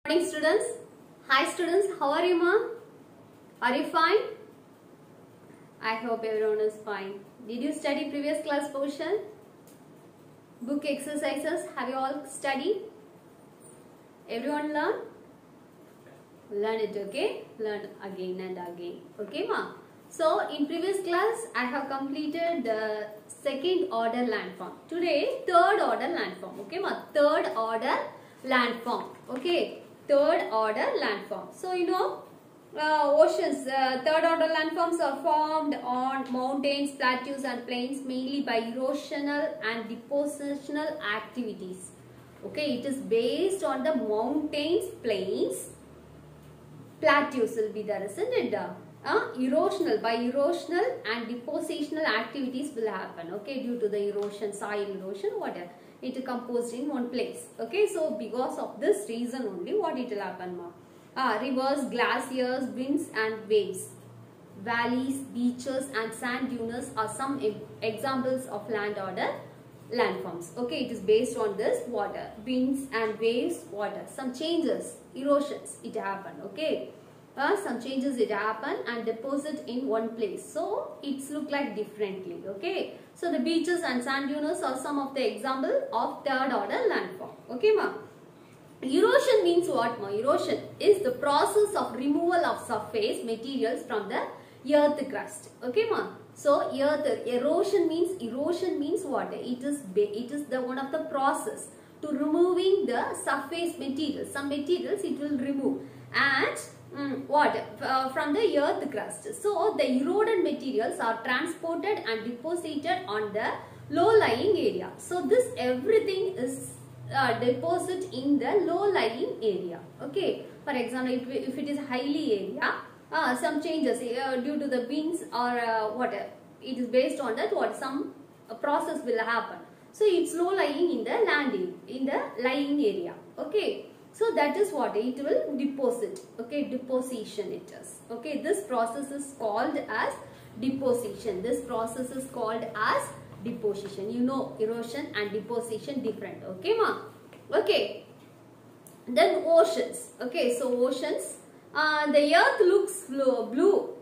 Morning students. Hi students, how are you, ma? Are you fine? I hope everyone is fine. Did you study previous class portion? Book exercises, have you all studied? Everyone learn? Learn it, okay? Learn again and again. Okay, ma? So, in previous class, I have completed the second order landform. Today, third order landform. Okay, ma? Third order landform. Okay? Third order landform. So, oceans, third order landforms are formed on mountains, plateaus and plains mainly by erosional and depositional activities. Okay, it is based on the mountains, plains, plateaus will be there, isn't it? Erosional, by erosional and depositional activities will happen, okay, due to the erosion, soil erosion, whatever. It is composed in one place. Okay, so because of this reason only, what it will happen, ma? Rivers, glaciers, winds and waves, valleys, beaches and sand dunes are some examples of land order landforms. Okay, it is based on this water, winds and waves, water. Some changes, erosions, it happen. Okay, some changes it happen and deposit in one place. So it's look like differently. Okay. So the beaches and sand dunes are some of the example of third order landform. Okay, ma? Erosion means what, ma? Erosion is the process of removal of surface materials from the earth crust. Okay, ma? So erosion means what? It is the one of the process to removing the surface materials. Some materials it will remove and from the earth crust. So the eroded materials are transported and deposited on the low-lying area. So this everything is deposit in the low-lying area. Okay. For example, if it is highly area, some changes due to the winds or whatever, it is based on that what some process will happen. So it's low-lying in the land, in the lying area. Okay. So that is what it will deposit. Okay, deposition it is. Okay, this process is called as deposition. This process is called as deposition. You know, erosion and deposition different. Okay, ma? Okay. Then oceans. Okay, so oceans. The earth looks blue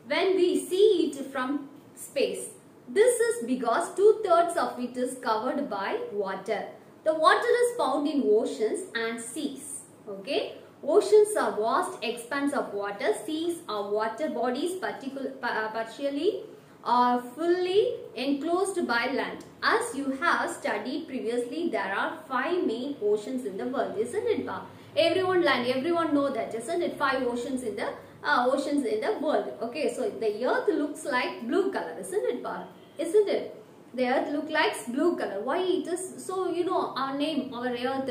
when we see it from space. This is because 2/3 of it is covered by water. The water is found in oceans and seas. Okay, oceans are vast expanse of water. Seas are water bodies, partially or fully enclosed by land. As you have studied previously, there are 5 main oceans in the world, isn't it, pa? Everyone know that, isn't it? 5 oceans in the world. Okay, so the earth looks like blue color, isn't it, pa? Isn't it? The earth look like blue color. Why it is so? You know, our name, our earth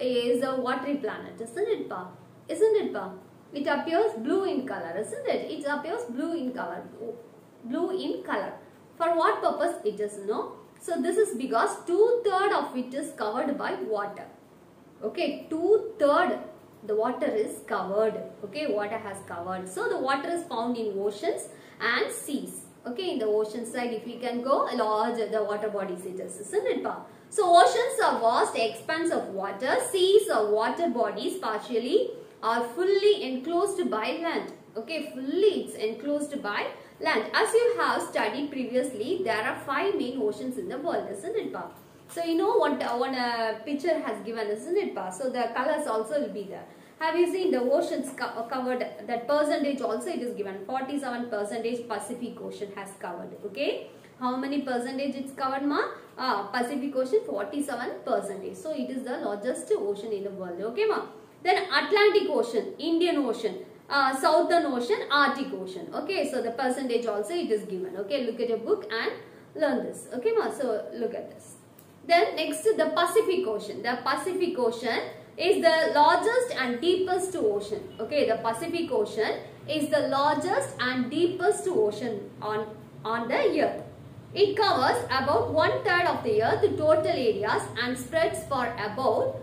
is a watery planet, isn't it, pa? Isn't it, pa? It appears blue in color, isn't it? It appears blue in color. Blue in color. For what purpose it is, no? So this is because 2/3 of it is covered by water. Okay, 2/3 the water is covered. Okay, water has covered. So the water is found in oceans and seas. Okay, in the ocean side, if we can go large, the water bodies it is, isn't it, pa? So oceans are vast expanse of water. Seas are water bodies, partially or fully enclosed by land. Okay, fully it's enclosed by land. As you have studied previously, there are 5 main oceans in the world, isn't it, pa? So you know what one picture has given, isn't it, pa? So the colors also will be there. Have you seen the oceans covered? That percentage also it is given. 47% Pacific Ocean has covered. Okay. How many percentage it's covered, ma? Pacific Ocean 47%. So it is the largest ocean in the world. Okay, ma? Then Atlantic Ocean, Indian Ocean, Southern Ocean, Arctic Ocean. Okay. So the percentage also it is given. Okay. Look at your book and learn this. Okay, ma? So look at this. Then next the Pacific Ocean. The Pacific Ocean is the largest and deepest ocean. Okay, the Pacific Ocean is the largest and deepest ocean on the earth. It covers about 1/3 of the earth total areas and spreads for about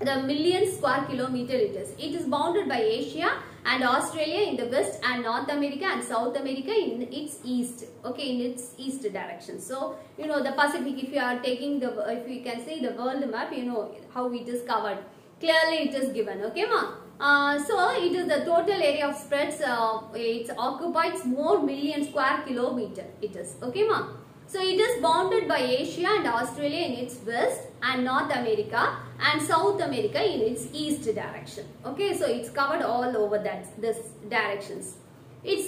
the million square kilometer it is. It is bounded by Asia and Australia in the west, and North America and South America in its east. Okay, in its east direction. So you know the Pacific. If you are taking the, if you can see the world map, you know how it is covered. Clearly, it is given. Okay, ma. So it is the total area of spreads. It occupies more million square kilometer. It is okay, ma. So it is bounded by Asia and Australia in its west, and North America and South America in its east direction. Okay, so it's covered all over this directions. It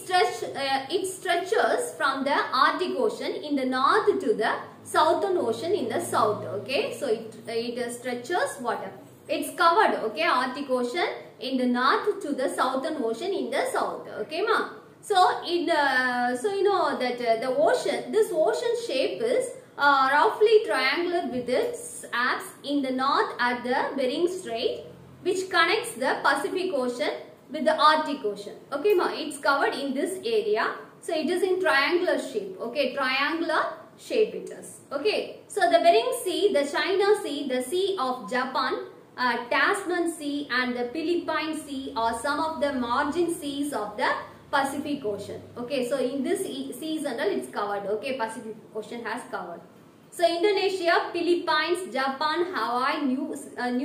stretches from the Arctic Ocean in the north to the Southern Ocean in the south. Okay, so it stretches water. It's covered. Okay, Arctic Ocean in the north to the Southern Ocean in the south. Okay, ma. So you know that this ocean shape is roughly triangular with its apse in the north at the Bering Strait, which connects the Pacific Ocean with the Arctic Ocean. Okay, ma, it's covered in this area. So it is in triangular shape. Okay, triangular shape it is. Okay, so the Bering Sea, the China Sea, the Sea of Japan, Tasman Sea and the Philippine Sea are some of the margin seas of the Pacific Ocean. Okay, so in this seas and all it's covered. Okay, Pacific Ocean has covered. So Indonesia, Philippines, Japan, Hawaii, New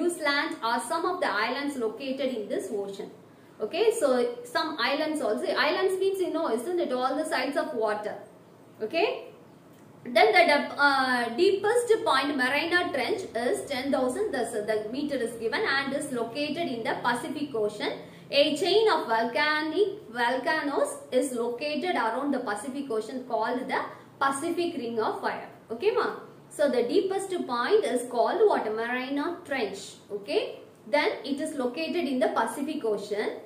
Zealand are some of the islands located in this ocean. Okay, so some islands also. Islands means, you know, isn't it, all the sides of water. Okay. Then the deepest point, Mariana Trench, is 10,000. The meter is given and is located in the Pacific Ocean. A chain of volcanoes is located around the Pacific Ocean called the Pacific Ring of Fire. Okay, ma. So the deepest point is called what? Mariana Trench. Okay. Then it is located in the Pacific Ocean.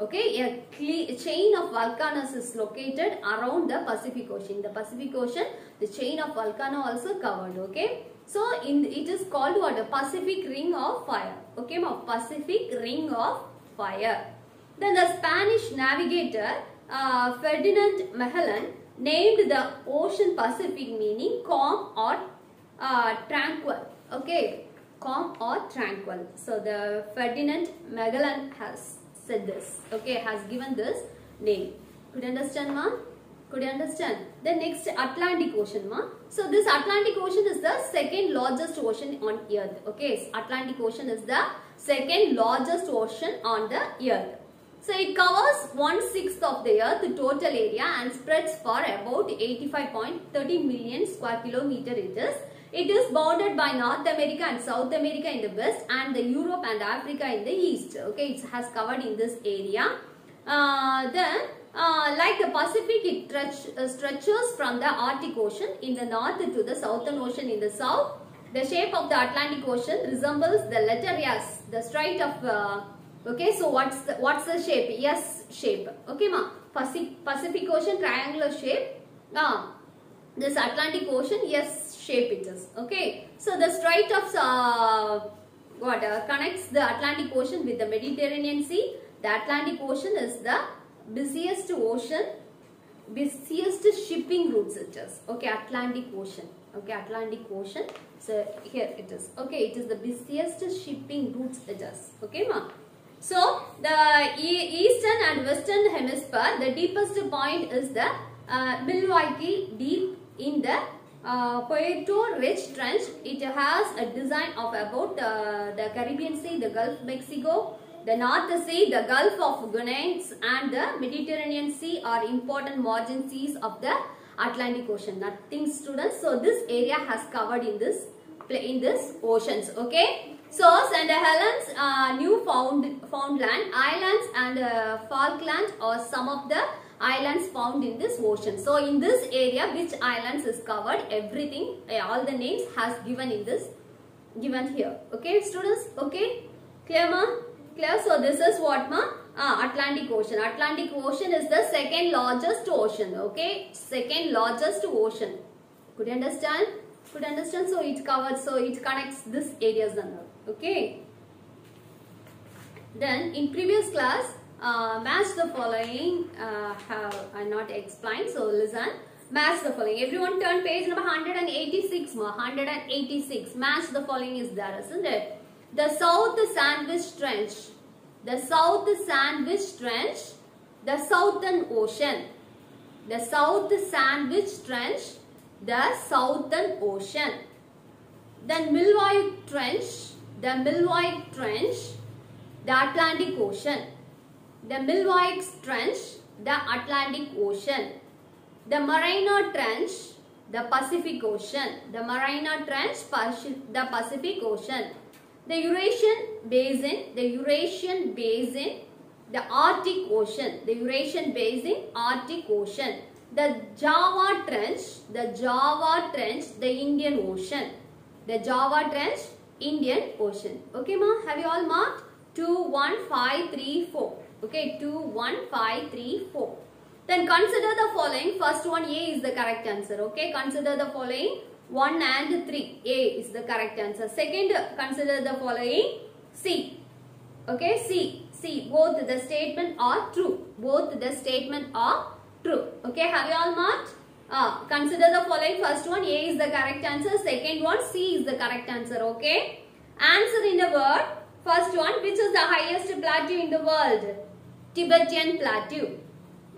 Okay, a chain of volcanoes is located around the Pacific Ocean. In the Pacific Ocean, the chain of volcano also covered. Okay, so it is called what? A Pacific Ring of Fire. Okay, ma, Pacific Ring of Fire. Then the Spanish navigator Ferdinand Magellan named the ocean Pacific, meaning calm or tranquil. Okay, calm or tranquil. So the Ferdinand Magellan has said this. Okay, has given this name. Could you understand, ma? Could you understand? The next, Atlantic Ocean, ma. So this Atlantic Ocean is the second largest ocean on earth. Okay, Atlantic Ocean is the second largest ocean on the earth. So it covers 1/6 of the earth total area and spreads for about 85.30 million square kilometer it is. It is bounded by North America and South America in the west and the Europe and Africa in the east. Okay, it has covered in this area. Like the Pacific, it stretches from the Arctic Ocean in the north to the Southern Ocean in the south. The shape of the Atlantic Ocean resembles the letter S, the Strait of. Okay, so what's the shape? S shape. Okay, ma. Pacific Ocean triangular shape. This Atlantic Ocean, yes shape it is. Okay, so the Strait of connects the Atlantic Ocean with the Mediterranean Sea. The Atlantic Ocean is the busiest shipping routes it is. Okay, Atlantic Ocean. Okay, Atlantic Ocean. So here it is. Okay, it is the busiest shipping routes it is. Okay, ma. So the eastern and western hemisphere, the deepest point is the Milwaukee Deep in the Puerto Rich Trench. It has a design of about the Caribbean Sea, the Gulf of Mexico, the North Sea, the Gulf of Guinea and the Mediterranean Sea are important margin seas of the Atlantic Ocean. Nothing, students. So this area has covered in this oceans. Okay. So St. Helens, Newfoundland Islands and Falkland are some of the islands found in this ocean. So in this area, which islands is covered, everything, all the names has given in this, given here. Okay, students. Okay, clear, ma? Clear. So this is what, ma? Atlantic Ocean. Atlantic Ocean is the second largest ocean. Okay, second largest ocean. Could you understand? Could you understand? So it covers. So it connects this areas and all. Okay. Then in previous class, match the following have I not explained. So listen. Match the following. Everyone turn page number 186. 186. Match the following is there, isn't it? The South Sandwich Trench. The South Sandwich Trench, the Southern Ocean. The South Sandwich Trench, the Southern Ocean. The Milwaukee Trench, the Milwaukee Trench, the Atlantic Ocean. The Milwaukee Trench, the Atlantic Ocean. The Mariana Trench, the Pacific Ocean. The Mariana Trench, the Pacific Ocean. The Eurasian Basin, the Eurasian Basin, the Arctic Ocean. The Eurasian Basin, Arctic Ocean. The Java Trench, the Java Trench, the Indian Ocean. The Java Trench, Indian Ocean. Okay, ma? Have you all marked? 2, 1, 5, 3, 4. Okay, 2, 1, 5, 3, 4. Then consider the following. First one, A is the correct answer. Okay, consider the following. 1 and 3. A is the correct answer. Second, consider the following. C. Okay, C. C. Both the statement are true. Both the statement are true. Okay, have you all marked? Consider the following. First one, A is the correct answer. Second one, C is the correct answer. Okay. Answer in a word. First one, which is the highest plateau in the world? Tibetan Plateau.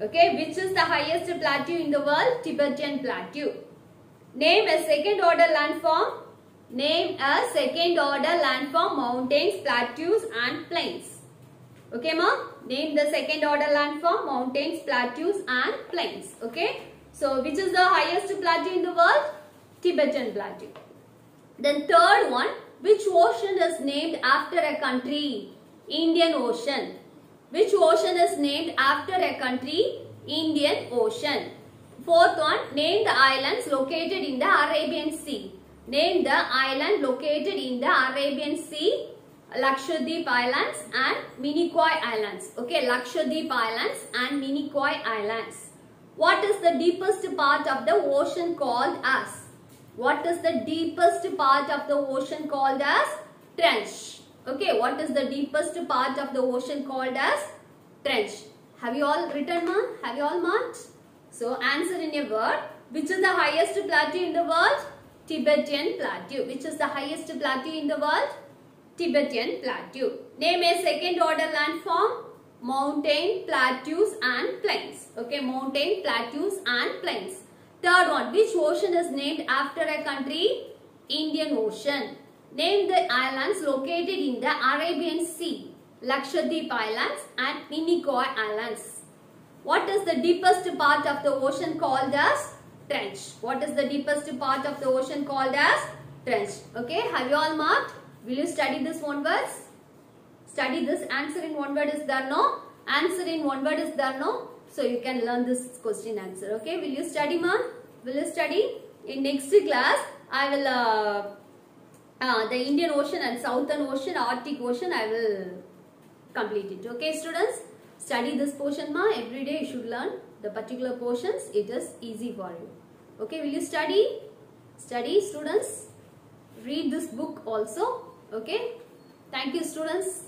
Okay, which is the highest plateau in the world? Tibetan Plateau. Name a second order landform. Name a second order landform, mountains, plateaus and plains. Okay, ma? Name the second order landform, mountains, plateaus and plains. Okay. So, which is the highest plateau in the world? Tibetan Plateau. Then third one, which ocean is named after a country? Indian Ocean. Which ocean is named after a country? Indian Ocean. Fourth one, name the islands located in the Arabian Sea. Name the island located in the Arabian Sea. Lakshadweep Islands and Minicoy Islands. Okay, Lakshadweep Islands and Minicoy Islands. What is the deepest part of the ocean called as? What is the deepest part of the ocean called as? Trench. Okay, what is the deepest part of the ocean called as? Trench. Have you all written, ma? Have you all marked? So, answer in a word. Which is the highest plateau in the world? Tibetan Plateau. Which is the highest plateau in the world? Tibetan Plateau. Name a second order landform. Mountain, plateaus and plains. Okay, mountain, plateaus and plains. Third one, which ocean is named after a country? Indian Ocean. Name the islands located in the Arabian Sea. Lakshadweep Islands and Minicoy Islands. What is the deepest part of the ocean called as? Trench. What is the deepest part of the ocean called as? Trench. Okay, have you all marked? Will you study this one word? Study this. Answer in one word is there, no? Answer in one word is there, no? So you can learn this question answer. Okay, will you study, ma? Will you study? In next class, I will the Indian Ocean and Southern Ocean, Arctic Ocean, I will complete it. Okay, students, study this portion, ma. Every day you should learn the particular portions. It is easy for you. Okay, will you study? Study, students. Read this book also. Okay. Thank you, students.